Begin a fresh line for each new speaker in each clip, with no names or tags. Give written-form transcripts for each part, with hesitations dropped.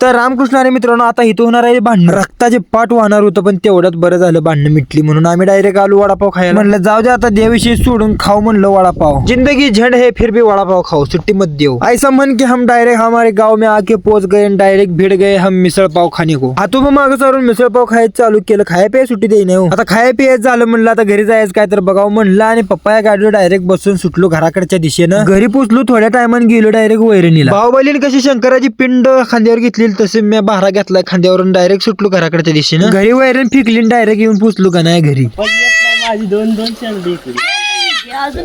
तर रामकृष्ण अरे मित्रांनो, आता इथं होणार आहे भांडण. रक्ताचे पाठ वाहणार होतं, पण तेवढ्यात बरं झालं भांडण मिटली. म्हणून आम्ही डायरेक्ट आलो वडापाव खायला. म्हणलं जाऊ दे आता, देविषयी सोडून खाऊ म्हणलं वडापाव. जिंदगी झंड है फिर भी वडापाव खाओ, सुट्टी मत देव. ऐसा मन की हम डायरेक्ट हमारे गांव में आके पहुंच गए, डायरेक्ट भिड़ गए हम मिसळ पाव खाने को. हातून मागं सारून मिसळ पाव खायचं चालू केलं. खाया पिया सुट्टी देई नाही. आता खाया पियाच झालं. म्हणलं आता घरी जायचं काय तर बघावं म्हणलं, आणि पप्पा या गाडीवर डायरेक्ट बसून सुटलो घराकडच्या दिशेनं. घरी पोचलो, थोड्या टायमाने गेलो डायरेक्ट वैरणीला. बाहुबलीने कशी शंकराची पिंड खांद्यावर घेतली, तसे मी भारा घेतलाय खांद्यावरून, डायरेक्ट सुटलो घराकडच्या दिशेनं. घरी वैरण फिकली, डायरेक्ट येऊन पोचलो का नाही घरी.
माझी दोन शेंडी.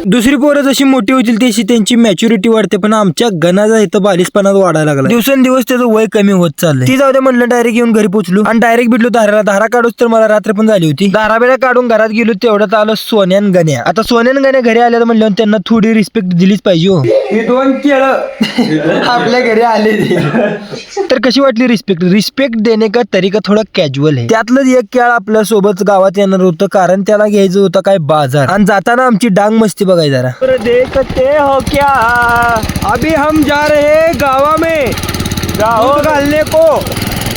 दुसरी पोरं जशी मोठी होतील तशी त्यांची मॅच्युरिटी वाढते, पण आमच्या गणाचा इथं बालिशपणात वाढायला लागला. दिवसेंदिवस त्याचं वय कमी होत चाललंय. ती जाऊ दे म्हणलं, डायरेक्ट येऊन घरी पोचलो आणि डायरेक्ट भेटलो धाराला. धारा काढूच तर मला रात्र पण झाली होती. धारा बेड्या काढून घरात गेलो, तेवढ्यात आलं सोन्यान गण्या. आता सोन्यान गण्या घरी आल्या म्हणलं त्यांना थोडी रिस्पेक्ट दिलीच पाहिजे. हो, हे दोन केळं आपल्या घरी आले तर कशी वाटली रिस्पेक्ट. रिस्पेक्ट देणे का तरीका थोडा कॅज्युअल आहे. त्यातलंच एक केळ आपल्या सोबत गावात येणार होतं, कारण त्याला घ्यायचं होतं काय बाजार. आणि जाताना आमची डांग मस्ती बघाय जरा. देखते हो क्या अभी हम जा रहे गावा में दूध घालने को.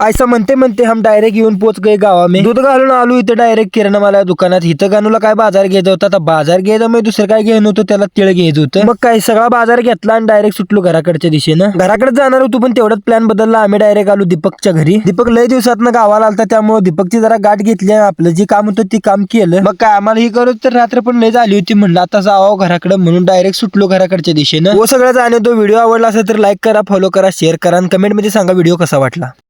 ऐसा म्हणते म्हणते हम डायरेक्ट येऊन पोच गए गावा में. दूध घालून आलो इथं डायरेक्ट किराणा माला दुकानात. इथं गानूला काय बाजार घ्यायचा होता. आता बाजार घ्यायचा म्हणजे दुसरं काय घ्यायचं होतं, त्याला तिळ घ्यायचं होतं. मग काय सगळा बाजार घेतला आणि डायरेक्ट सुटलो घराकडच्या दिशेनं. घराकडे जाणार होतो, पण तेवढाच प्लॅन बदलला. आम्ही डायरेक्ट आलो दीपकच्या घरी. दीपक लय दिवसात गावाला आलता, त्यामुळे दीपकची जरा गाठ घेतली. आपलं जे काम होतं ते काम केलं. मग काय आम्हाला ही करत तर रात्र पण लय झाली होती. म्हणलं आता जावं घराकडे, म्हणून डायरेक्ट सुटलो घराकडच्या दिशेनं. व सगळं जाणे. तो व्हिडिओ आवडला असेल तर लाईक करा, फॉलो करा, शेअर करा आणि कमेंट मध्ये सांगा व्हिडिओ कसा वाटला.